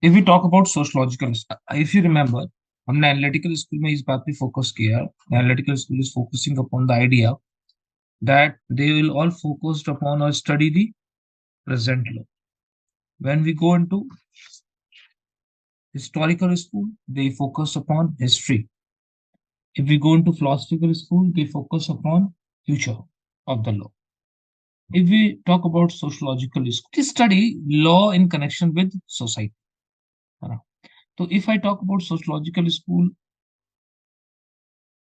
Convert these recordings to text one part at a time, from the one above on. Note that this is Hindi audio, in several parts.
If we talk about sociological, if you remember, हमने एनालिटिकल स्कूल में इस बात पे फोकस किया. Analytical school is focusing upon the idea that they will all focused upon or study the present law. When we go into historical school, they focus upon history. If we go into philosophical school, they focus upon future of the law. If we talk about sociological school, they study law in connection with society. So if I talk about sociological school,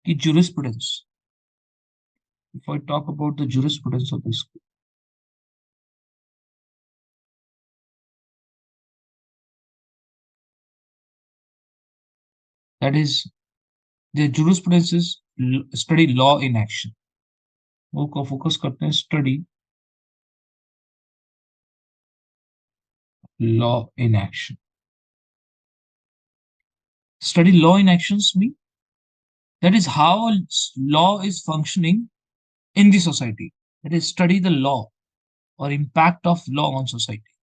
the jurisprudence. If I talk about the jurisprudence of the school, that is, the jurisprudence is study law in action. वो को फोकस करते हैं study law in action. Study law in actions mean that is how law is functioning in the society. That is, study the law or impact of law on society.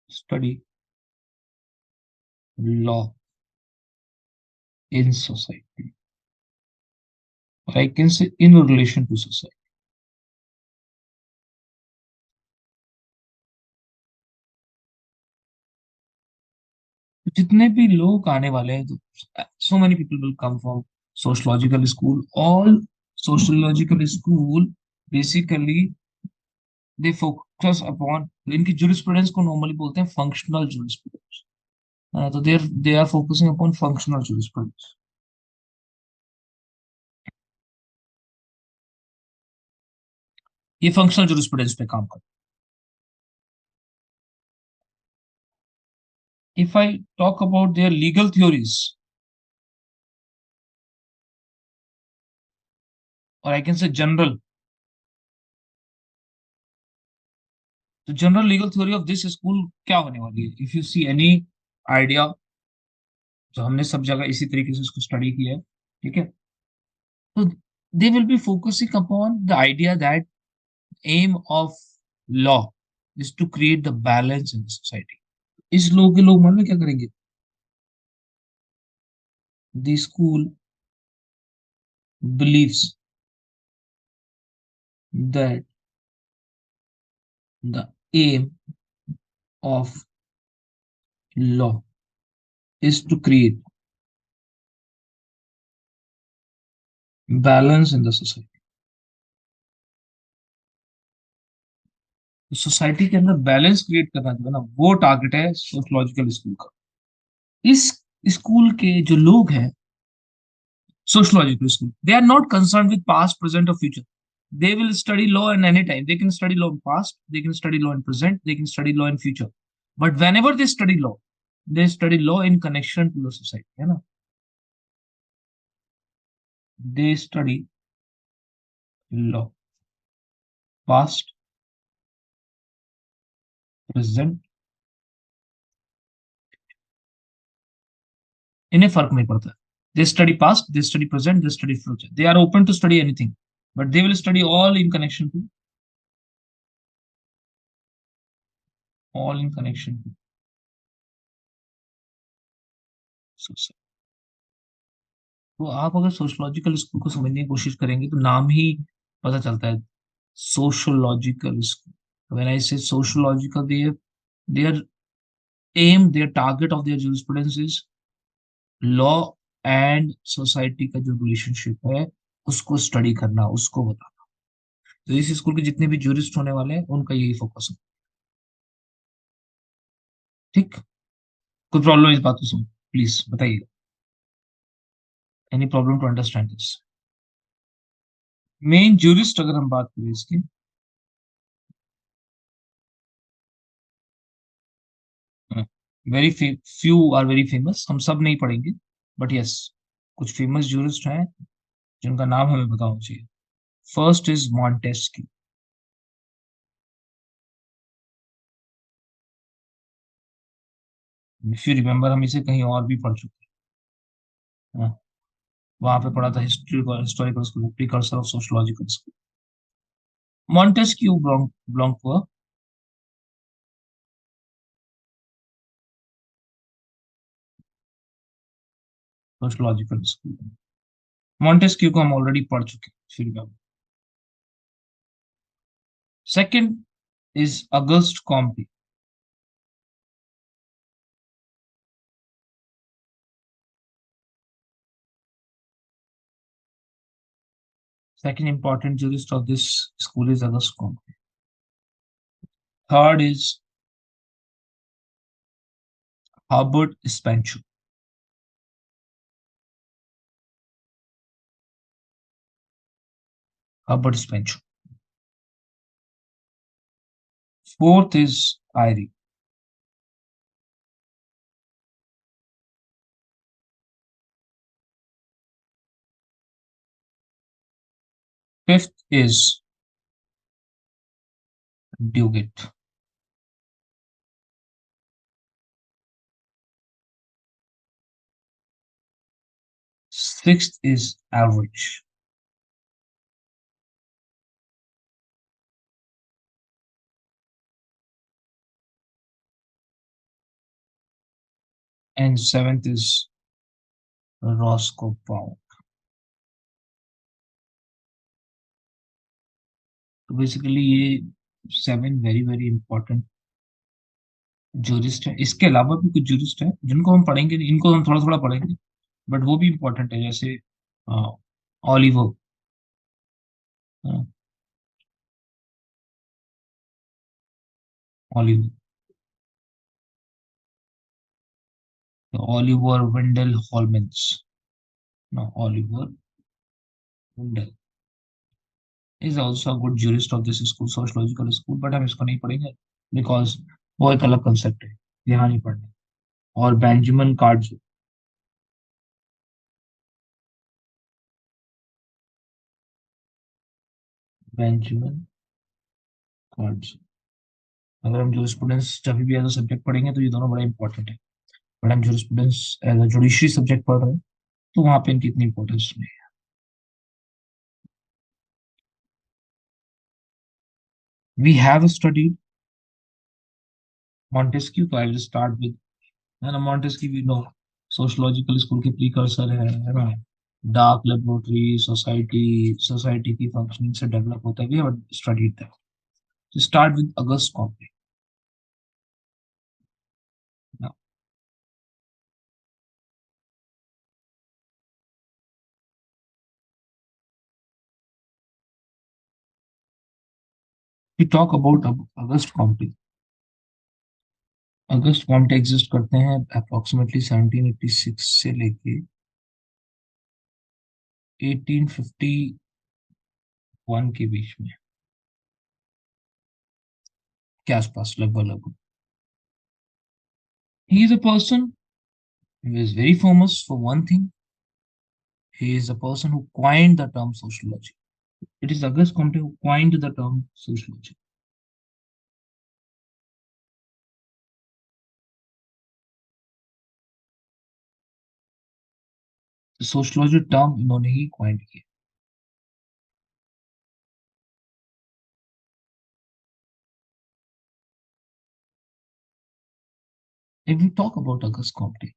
Study law in society. Or I can say in relation to society. जितने भी लोग आने वाले हैं, so many people will come from sociological school. All sociological school basically they focus upon, इनकी jurisprudence को normally बोलते हैं functional jurisprudence. So they are focusing upon functional jurisprudence. ये functional jurisprudence पे काम करते हैं. If I talk about their legal theories, or I can say general, the general legal theory of this school क्या होने वाली है? If you see any idea, जो हमने सब जगह इसी तरीके से उसको स्टडी किया है, ठीक है? तो they will be focusing upon the idea that aim of law is to create the balance in the society. इस लोग के लोग मन में क्या करेंगे? The school believes that the aim of law is to create balance in the society. Society के अंदर बैलेंस क्रिएट करना जो है ना, वो टारगेट है सोशलॉजिकल स्कूल का. इस स्कूल के जो लोग हैं, sociological school, they are not concerned with past, present, or future. They will study law in any time. They can study law in past, they can study law in present, they can study law in future. But whenever they study law in connection to the society. है ना? They study law, past, present. इन्हें फर्क नहीं पड़ता. They study past, they study present, they study future. They are open to study anything, but they will study all in connection to society. तो आप अगर सोशलॉजिकल स्कूल को समझने की कोशिश करेंगे तो नाम ही पता चलता है, सोशलॉजिकल स्कूल. व्हेन आई से sociological, their aim, their target of their jurisprudence is law and society का जो रिलेशनशिप है उसको स्टडी करना, उसको बताना. तो इस स्कूल के जितने भी जूरिस्ट होने वाले हैं उनका यही फोकस है. ठीक, कोई प्रॉब्लम इस बात को सुन, प्लीज बताइए. Any problem to understand this? Main jurist अगर हम बात करें इसकी, very few are very famous. हम सब नहीं पढ़ेंगे, बट यस, कुछ फेमस जूरिस्ट हैं जिनका नाम हमें पता होना चाहिए. First is Montesquieu. If you remember, हम इसे कहीं और भी पढ़ चुके हैं. वहां पे पढ़ा था historical school, precursor of sociological school. Montesquieu belong to a sociological school. Montesquieu को हम ऑलरेडी पढ़ चुके हैं, फिर भी। Second is August Comte. Second important jurist of this school is August Comte. Third is Herbert Spencer. Herbert Spencer. Fourth is Irie. Fifth is Duguid. Sixth is Average. And seventh is Roscoe Brown. तो बेसिकली ये seven very very important jurist है। इसके अलावा भी कुछ जूरिस्ट हैं जिनको हम पढ़ेंगे नहीं, इनको हम थोड़ा थोड़ा पढ़ेंगे, बट वो भी इंपॉर्टेंट है, जैसे Oliver. Oliver, Oliver Wendell Holmes. No, Oliver Wendell is also a good jurist of this school, sociological school, but हम इसको नहीं पढ़ेंगे बिकॉज वो एक अलग कंसेप्ट है, यहाँ नहीं पढ़ना। और बेंजामिन कार्ड्स, बेंजामिन कार्ड्स। अगर हम जूरिस्प्रूडेंस जब भी एज अ सब्जेक्ट पढ़ेंगे तो ये दोनों बड़ा इंपॉर्टेंट है, बट हम jurisprudence as a judiciary subject पढ़ रहे हैं तो वहाँ पे इनकी इतनी इंपॉर्टेंस नहीं है। वी हैव स्टडीड मॉन्टेस्क्यू, तो आई विल स्टार्ट विद, है ना, Montesquieu we know sociological school के प्रीकर्सर है ना। डार्क लेबोरेटरी, सोसाइटी, सोसाइटी की फंक्शनिंग से डेवलप होता है, we have studied that. To start with August Comte. Now, we talk about August Comte. August Comte exist करते हैं अप्रोक्सीमेटली 1786 से लेके 1851 के बीच में, के आसपास लगभग लगभग। He is a person who is very famous for one thing. He is a person who coined the term sociology. It is August Comte who coined the term sociology. The sociology term इन्होंने ही coined किया। If we talk about August Comte,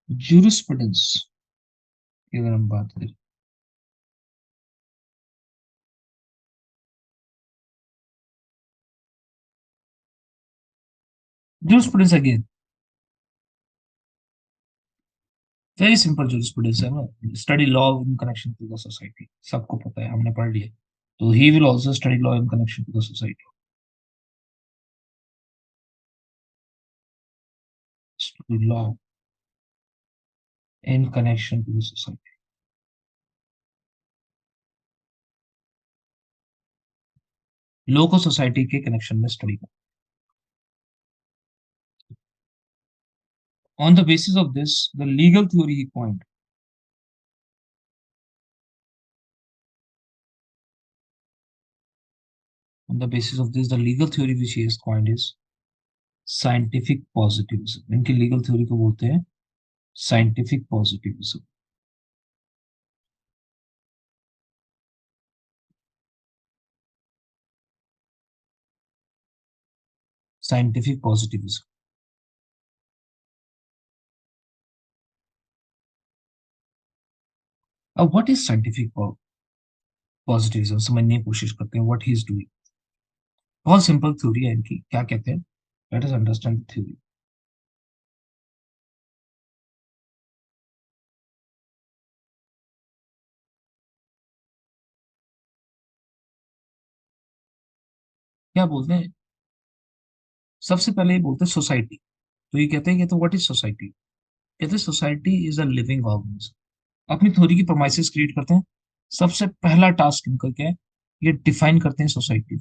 jurisprudence की अगर हम बात करें, jurisprudence again very simple jurisprudence है ना। Study law in connection to the society, सबको पता है, हमने पढ़ लिया। तो he will also study law in connection to the society. Study law in connection to the society, law को सोसाइटी के कनेक्शन में स्टडी कर। On the basis of this the legal theory he point, on the basis of this the legal theory which he has coined is scientific positivism। इनकी लीगल थ्योरी को बोलते हैं साइंटिफिक पॉजिटिविज्म। Scientific positivism. अब व्हाट इज साइंटिफिक पॉजिटिविज्म समझने की कोशिश करते हैं, व्हाट ही इज डूइंग। बहुत सिंपल थ्योरी है इनकी, क्या कहते हैं, लेट अस अंडरस्टैंड थ्योरी। क्या बोलते हैं, सबसे पहले ये बोलते हैं सोसाइटी। तो ये कहते हैं कि तो व्हाट इज सोसाइटी, कहते हैं society is a living organism. अपनी थ्योरी की प्रोमाइसेस क्रिएट करते हैं। सबसे पहला टास्क इनका क्या है, ये डिफाइन करते हैं सोसाइटी।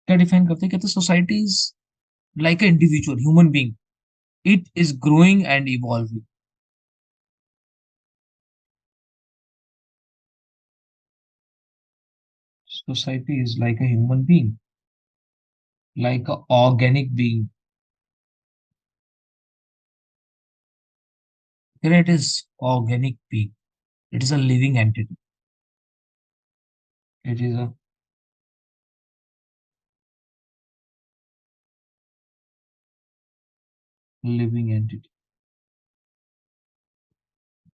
क्या डिफाइन करते हैं, कहते हैं society is like a individual human being, it is growing and evolving. Society is like a human being, like a organic being. Here it is organic being. It is a living entity. It is a living entity.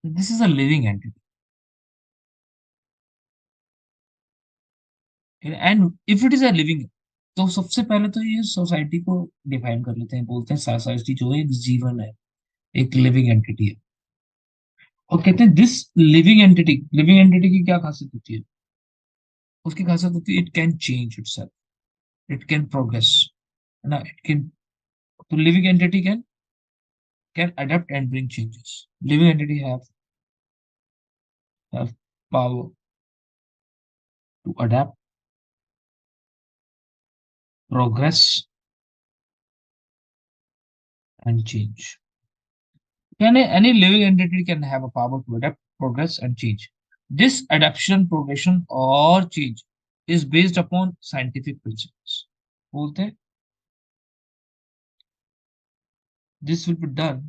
This is a living entity. And if it is a living, तो सबसे पहले तो ये सोसाइटी को डिफाइन कर लेते हैं, बोलते हैं सोसाइटी जो है एक जीवन है, एक लिविंग एंटिटी है। और कहते हैं दिस लिविंग एंटिटी की क्या खासियत होती है, उसकी खासियत होती है it can change itself, it can progress, है ना, इट कैन, तो living entity can adapt and bring changes. Living entity have power to adapt, progress, and change. Any living entity can have a power to adapt, progress, and change. This adaptation, progression, or change is based upon scientific principles. बोलते हैं, this will be done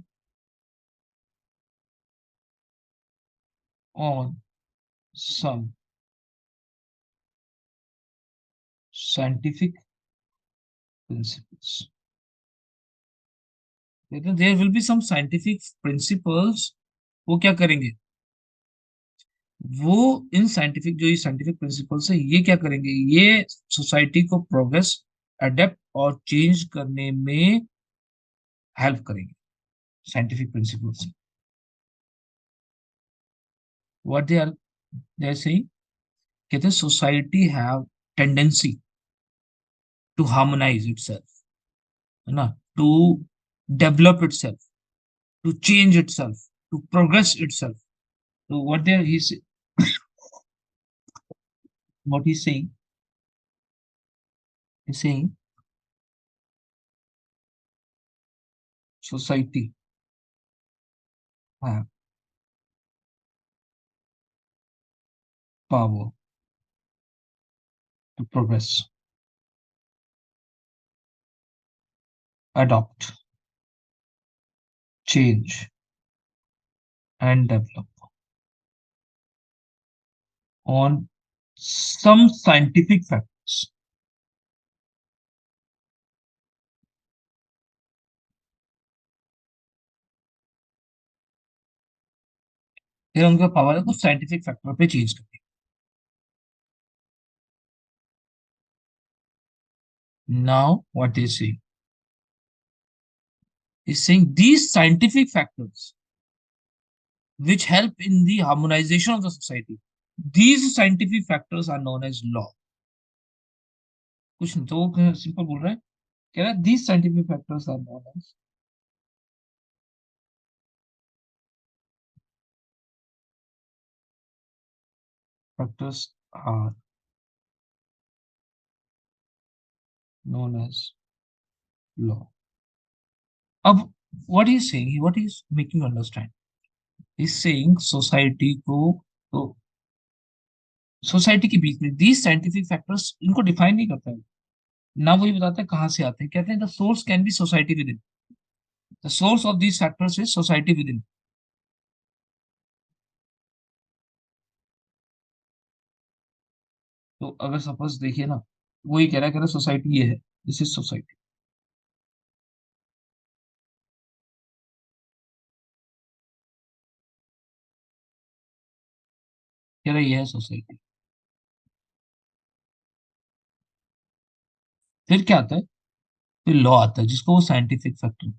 on some scientific principles. लेकिन there will be some scientific principles, वो क्या करेंगे, वो इन साइंटिफिक जो ये साइंटिफिक प्रिंसिपल्स है ये क्या करेंगे, ये सोसाइटी को प्रोग्रेस, अडेप्ट और चेंज करने में हेल्प करेंगे, scientific principles. What they are saying, कहते हैं society have tendency to harmonize itself, है ना, to develop itself, to change itself, to progress itself. तो what they are he what he saying society have power to progress, adopt, change, and develop on some scientific factors। फिर उनका पावर है कुछ साइंटिफिक फैक्टर पे चेंज करने। Now what they say is saying these scientific factors which help in the harmonization of the society, these scientific factors are known as law। कुछ नहीं तो वो सिंपल बोल रहा है, कह रहा है these scientific factors are known as factors are known as law। अब what he is saying, what he is making you understand is saying society को, तो सोसाइटी के बीच में दीज साइंटिफिक फैक्टर्स इनको डिफाइन नहीं करता है, ना वो ये बताते हैं कहाँ से आते हैं, कहते हैं the source can be society with in, the source of these factors is society with in. तो अगर सपोज देखिए ना, वो ये कह रहा है सोसाइटी ये है, दिस इज सोसाइटी। कह रहे ये है सोसाइटी। फिर क्या आता है? फिर लॉ आता है जिसको वो साइंटिफिक फैक्टर।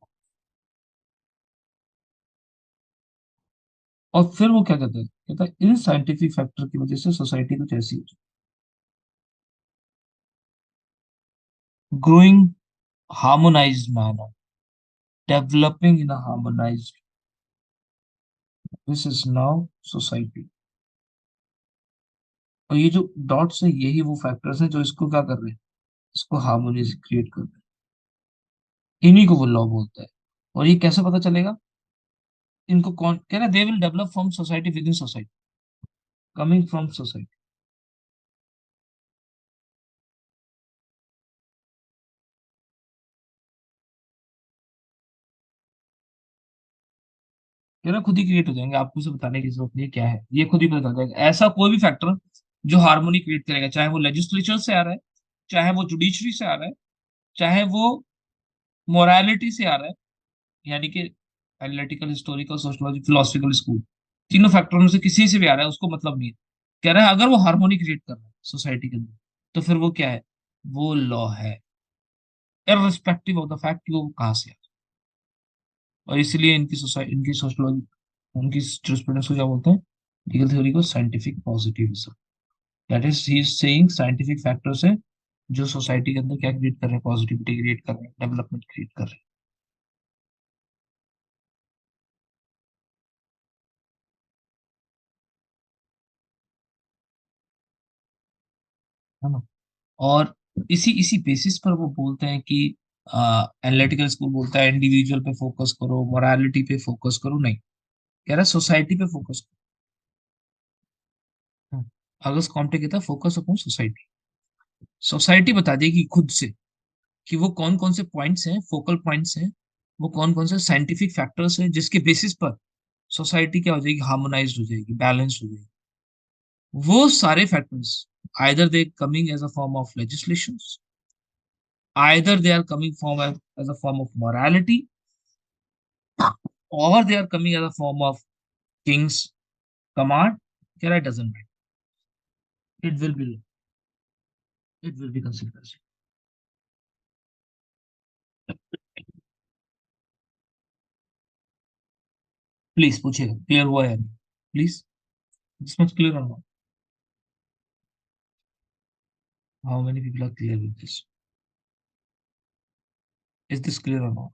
और फिर वो क्या कहता है? कहता है इन साइंटिफिक फैक्टर की वजह से सोसाइटी कुछ ऐसी हो, growing harmonised manner, developing in a harmonized, this is now society. और ये जो डॉट्स है यही वो फैक्टर्स हैं जो इसको क्या कर रहे हैं, इसको हार्मोनी क्रिएट कर रहे हैं। इन्हीं को वो लॉ बोलता है। और ये कैसे पता चलेगा? इनको कौन कह रहा है? They will develop from society, with in society, coming from society. कह रहा खुद ही क्रिएट हो जाएंगे, आपको उसे बताने की जरूरत नहीं है क्या है, ये खुद ही पता चल जाएगा। ऐसा कोई भी फैक्टर जो हार्मोनी क्रिएट करेगा, चाहे वो लेजिस्लेचर से आ रहा है, चाहे वो जुडिशरी से आ रहा है, चाहे वो मोरालिटी से आ रहा है, यानी कि analytical, historical, sociology, philosophical school, तीनों फैक्टरों में से किसी से भी आ रहा है, उसको मतलब नहीं है। कह रहा है अगर वो हार्मोनी क्रिएट कर रहा है सोसाइटी के अंदर, तो फिर वो क्या है? वो लॉ है, इररिस्पेक्टिव ऑफ द फैक्ट कि वो कहाँ से है। और इसलिए इनकी सोसाइटी, इनकी सोशियोलॉजी, उनकी जुरिस्प्रूडेंस को क्या बोलते हैं? लीगल थ्योरी को scientific positivism. That is he is saying scientific factors है जो सोसाइटी के अंदर क्या क्रिएट कर रहे हैं? पॉजिटिविटी क्रिएट कर रहे हैं, डेवलपमेंट क्रिएट कर रहे हैं, है ना? और इसी इसी बेसिस पर वो बोलते हैं कि एनालिटिकल स्कूल बोलता है इंडिविजुअल पे फोकस करो, मोरालिटी पे फोकस करो, नहीं, कह रहा है सोसाइटी पे फोकस करो। अगस्त कॉम्टे कहता है फोकस अपॉन सोसाइटी। सोसाइटी बता देगी खुद से कि वो कौन कौन से पॉइंट्स हैं, फोकल पॉइंट्स हैं, वो कौन कौन से साइंटिफिक फैक्टर्स हैं जिसके बेसिस पर सोसाइटी क्या हो जाएगी? हार्मोनाइज्ड हो जाएगी, बैलेंस हो जाएगी। वो सारे factors, either they coming as a form of legislations, either they are coming from as a form of morality, or they are coming as a form of king's command, here it doesn't matter. It will be, it will be considered as, please पूछिएगा क्लियर हुआ है? Please, this much clear or not? How many people are clear with this? Is this clear or not?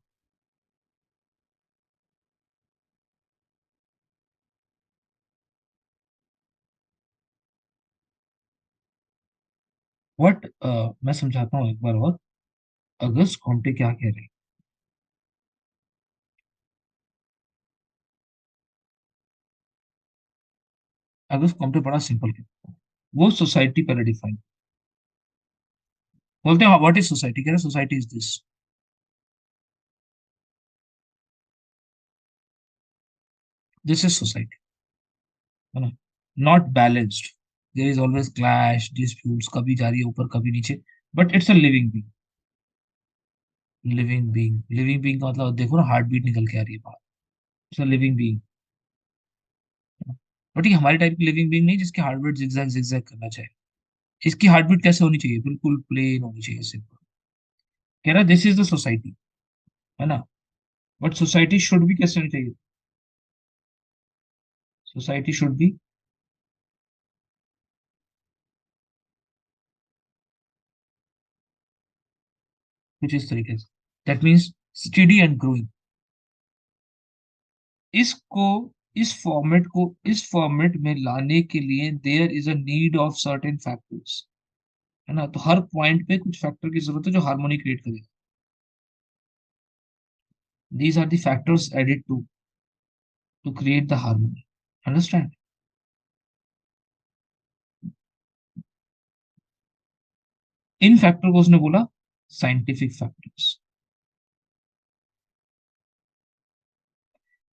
What मैं समझाता हूँ एक बार और। अगस्त कॉम्टे क्या कह रहे हैं? अगस्त कॉम्टे बड़ा सिंपल है। वो सोसाइटी पहले डिफाइन बोलते हैं, व्हाट इज सोसाइटी? कह रहे society is this, this is society, है ना? Not balanced, there is always clash, disputes, कभी जा रही है ऊपर कभी नीचे, but it's a living being. Living being, living being का मतलब देखो ना, हार्ट बीट निकल के आ रही है बाहर, it's a living being. But ये हमारी टाइप की लिविंग बीइंग नहीं जिसकी हार्ट बीट जिगजैग जिगजैग करना चाहिए। इसकी हार्ट बीट कैसे होनी चाहिए? बिल्कुल प्लेन होनी चाहिए, सिंपल। कह रहा है दिस इज द सोसाइटी, है ना? बट सोसाइटी शुड भी कैसे होनी चाहिए? सोसाइटी शुड बी कुछ इस तरीके से, that means study and growing. इसको, इस फॉर्मेट में लाने के लिए there is a need of certain factors, है ना? तो हर पॉइंट पे कुछ फैक्टर की जरूरत है जो हार्मोनी क्रिएट करेगा। These are the factors added to create the harmony, understand? इन फैक्टर को उसने बोला साइंटिफिक फैक्टर्स।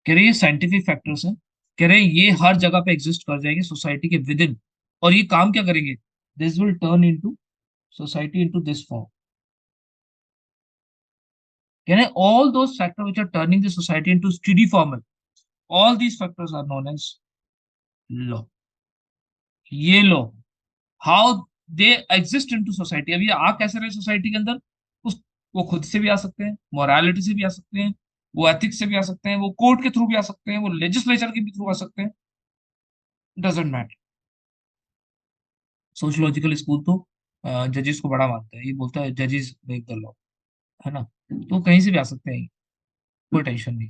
कह रहे ये साइंटिफिक फैक्टर्स हैं, कह रहे ये हर जगह पे एग्जिस्ट कर जाएंगे सोसाइटी के विद इन। और ये काम क्या करेंगे? This will turn into society into this form. कह रहे all those factor which are turning the society into study formal, all these factors are known as law। ये लो, how they exist in to society. अब ये आ कैसे रहे सोसाइटी के अंदर? उस वो खुद से भी आ सकते हैं, मोरालिटी से भी आ सकते हैं, वो एथिक्स से भी आ सकते हैं, वो कोर्ट के थ्रू भी आ सकते हैं, वो लेजिस्लेचर के भी थ्रू आ सकते हैं। Doesn't matter. सोशियोलॉजिकल स्कूल तो जजेस को बड़ा मानता है, ये बोलता है जजेस मेक द लॉ, है ना? तो कहीं से भी आ सकते हैं, कोई टेंशन नहीं।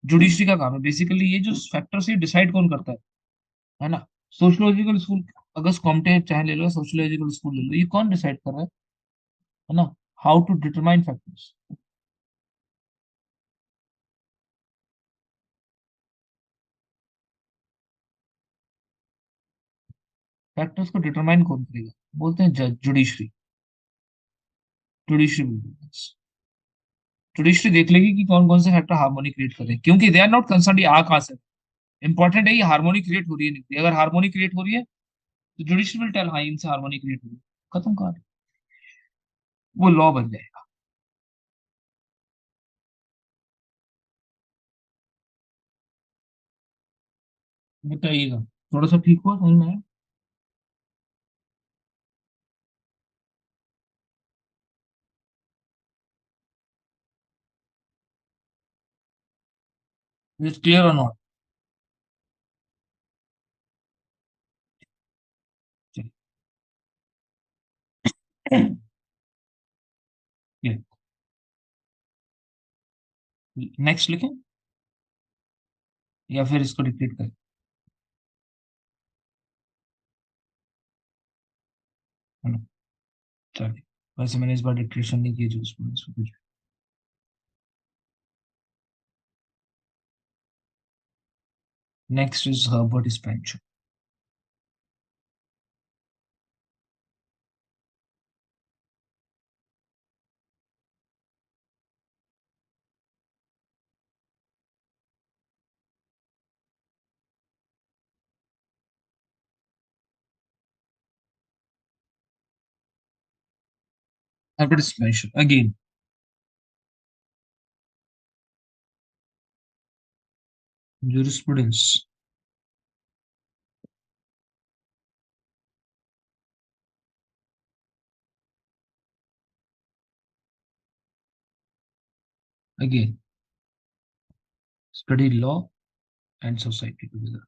जुडिशरी का काम है बेसिकली, ये जो फैक्टर से डिसाइड कौन करता है ना? सोशियोलॉजिकल स्कूल, अगर कॉम्पिटेटिव चाहे ले लो, सोशियोलॉजिकल स्कूल ले लो, ये कौन डिसाइड कर रहा है ना? How to determine factors. Factors को डिटरमाइन कौन करेगा? बोलते हैं जज, जुडिशरी। जुडिशरी जुडिशरी देख लेगी कि कौन कौन से फैक्टर हार्मोनी क्रिएट कर रहे हैं, क्योंकि दे आर नॉट कंसर्न ये आ कहां से। इंपॉर्टेंट है ये हार्मोनी क्रिएट हो रही है नहीं हो रही। अगर हार्मोनी क्रिएट हो रही है तो जुडिशरी विल टेल हाँ इनसे हार्मोनी क्रिएट हो रही है, खत्म कहानी, वो लॉ बन जाएगा। बताइएगा, थोड़ा सा ठीक हुआ, समझ में आया? इज क्लियर और नॉट? नेक्स्ट लिखें या फिर इसको रिपीट करें? है ना? चलिए, वैसे मैंने इस बार डिक्टेशन नहीं की जो उसमें कुछ। Next is Herbert Spencer. Herbert Spencer again. jurisprudence again, study law and society together।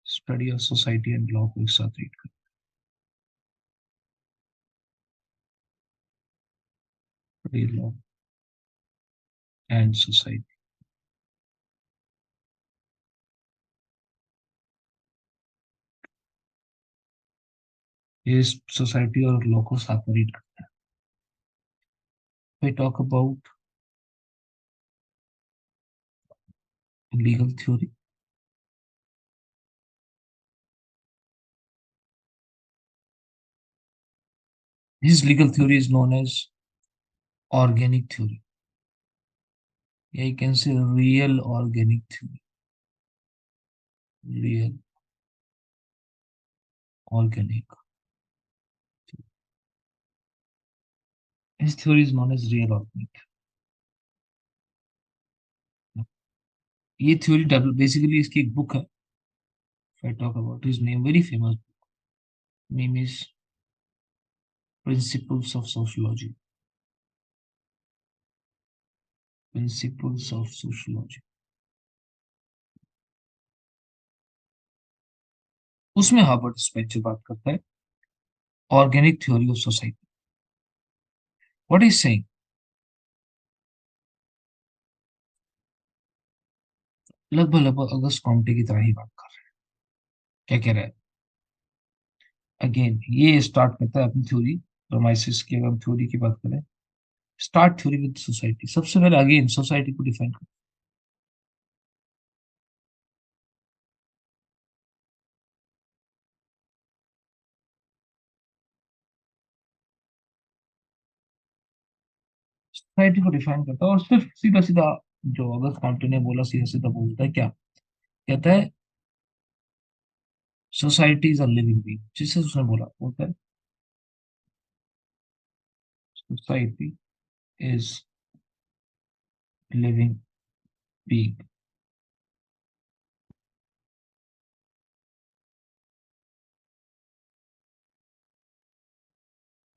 Study of society and law को एक साथ रीड कर। Study law and society. ये सोसाइटी और लॉ को साथ में रीड करते हैं। We talk about legal theory. His legal theory is known as organic theory. Yeah, you can say real organic theory. Real organic. His theory is known as real organic। ये थ्योरी बेसिकली इसकी एक बुक है। If I talk about his name, very famous name is Principles of Sociology। Principles of Sociology। उसमें हार्वर्ड स्पेक्टर बात करता है organic theory of society. What is saying? लगभग लगभग अगस्त कॉम्टे की तरह ही बात कर रहे हैं। क्या कह रहा है? अगेन ये स्टार्ट करता है अपनी थ्योरी, प्रोमाइसिस की अगर हम थ्योरी की बात करें, स्टार्ट थ्योरी विद सोसाइटी। सबसे पहले अगेन सोसाइटी को डिफाइन कर। सोसाइटी को डिफाइन करता है और सिर्फ सीधा सीधा जो अगस्त कॉम्टे ने बोला सीधा सीधा बोलता है क्या? कहता है society is a living being. जिससे उसने बोला बोलता है society is living being.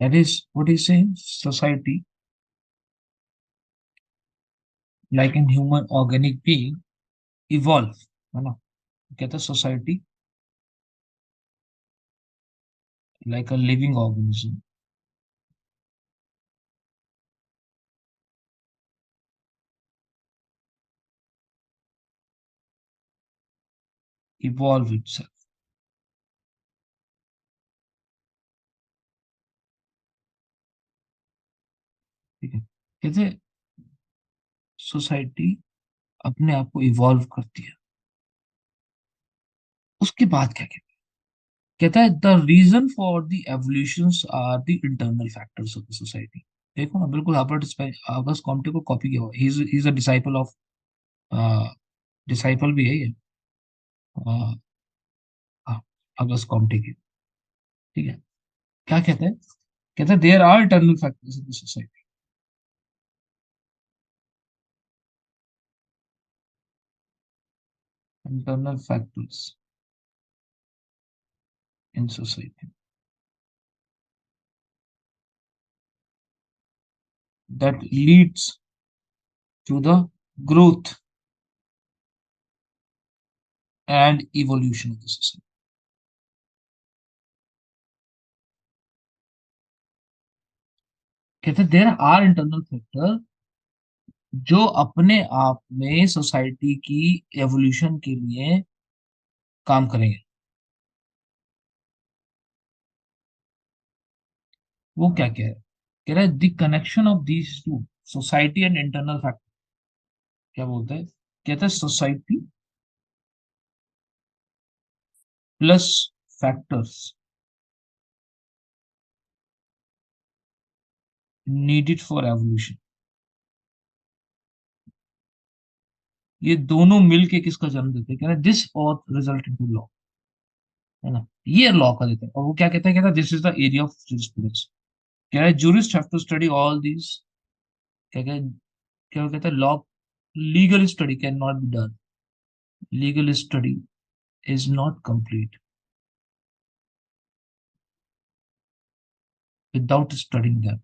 That is what is saying society like an human organic being evolve, है ना? कहता है society like a living organism evolve itself. ठीक है, कहते सोसाइटी अपने आप को इवॉल्व करती है। उसके बाद क्या कहता है? कहता है the reason for the evolutions are the internal factors of the society. देखो ना, बिल्कुल हार्वर्ड अगस्त कॉम्टे को कॉपी किया हुआ। He is a disciple of, disciple भी है ये, अगस्त कॉम्टे की। ठीक है, क्या कहते हैं? कहते हैं there are internal factors in the society. Internal factors in society that leads to the growth and evolution of the society। कहते देर आर इंटरनल फैक्टर जो अपने आप में सोसाइटी की एवोल्यूशन के लिए काम करेंगे। वो क्या कह रहा है? कह रहा है the connection of these two, society and internal factor. क्या बोलते हैं? कहते हैं society plus factors needed for evolution, ये दोनों मिलके किसका जन्म देते हैं? कह रहा है दिस और रिजल्ट इनटू लॉ, है ना? ये लॉ का देता है। और वो क्या कहता है? कहता है this is the area of jurisprudence. कह रहा है jurist have to study all these. क्या क्या क्या कहता है? Law legal study can not be done, legal study is not complete without studying them.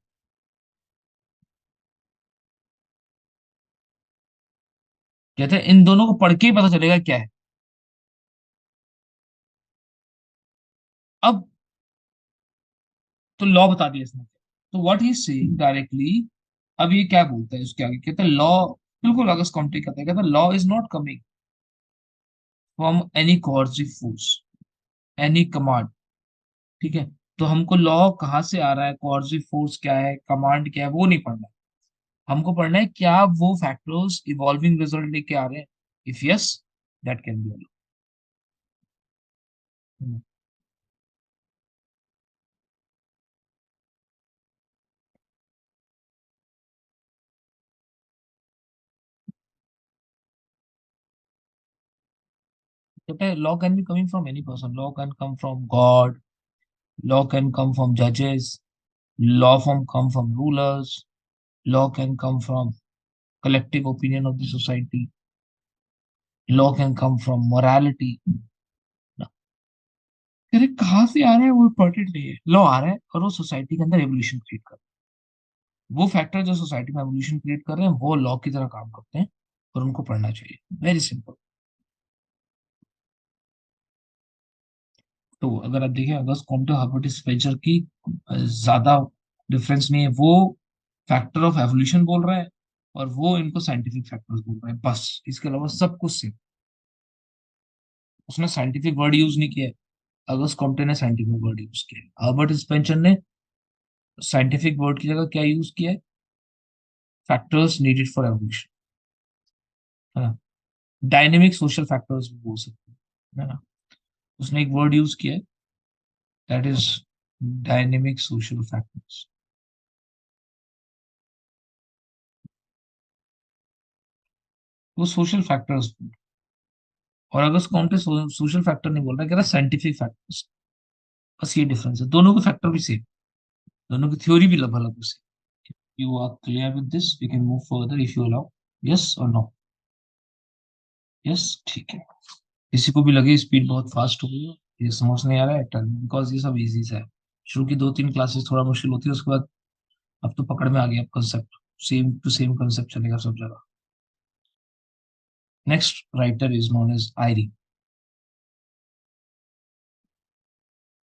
कहते हैं इन दोनों को पढ़ के ही पता चलेगा क्या है। अब तो लॉ बता दिया इसने, तो व्हाट ही सेइंग डायरेक्टली। अब ये क्या बोलता है उसके आगे? कहता है लॉ, बिल्कुल अगस्त कॉम्टे कहता है law is not coming from any coercive force, any command. ठीक है, तो हमको लॉ कहाँ से आ रहा है, coercive फोर्स क्या है, कमांड क्या है, वो नहीं पढ़ना है। हमको पढ़ना है क्या वो फैक्टर्स इवॉल्विंग रिजल्ट लेके आ रहे हैं। If yes, that can be allowed. कहते हैं law can be coming from any person, law can come from God, law can come from जजेस, law from come from rulers, law can come from collective opinion of the society, law can come from morality। अरे कहाँ से आ रहा है वो इम्पोर्टेंट नहीं है, लॉ आ रहा है और वो सोसाइटी के अंदर एवोल्यूशन क्रिएट कर रहा है। वो फैक्टर जो सोसाइटी में एवोल्यूशन क्रिएट कर रहे हैं वो लॉ की तरह काम करते हैं और उनको पढ़ना चाहिए। Very simple. तो अगर आप देखें अगस्त कॉम्टे हार्वर्ड स्पेंसर की ज्यादा डिफरेंस नहीं है। वो फैक्टर ऑफ एवोल्यूशन बोल रहा है और वो इनको साइंटिफिक फैक्टर्स बोल रहे हैं, बस इसके अलावा सब कुछ सेम। उसने साइंटिफिक वर्ड यूज नहीं किया है, अगस्त कॉम्टे ने साइंटिफिक वर्ड यूज किया है। हार्वर्ड स्पेंसर ने साइंटिफिक वर्ड की जगह क्या यूज किया है? फैक्टर्स नीडेड फॉर एवोल्यूशन, है ना? डायनेमिक सोशल फैक्टर्स भी बोल सकते हैं, है ना? उसने एक वर्ड यूज किया है, that is dynamic social factors. वो सोशल फैक्टर्स, और अगर काउंट सोशल फैक्टर नहीं बोल रहा, कह रहा साइंटिफिक फैक्टर्स। बस ये डिफरेंस है, दोनों के फैक्टर भी सेम, दोनों की थ्योरी भी लगभग लगभग same. You are clear with this, we can move further if you allow. Yes और नो? यस, ठीक है। किसी को भी लगे स्पीड बहुत फास्ट हो गई हो, ये समझ नहीं आ रहा है, बिकॉज ये सब इजी है। शुरू की 2-3 क्लासेस थोड़ा मुश्किल होती है, उसके बाद अब तो पकड़ में आ गया concept, same to same concept चलेगा सब जगह। Next writer is known as आयरी।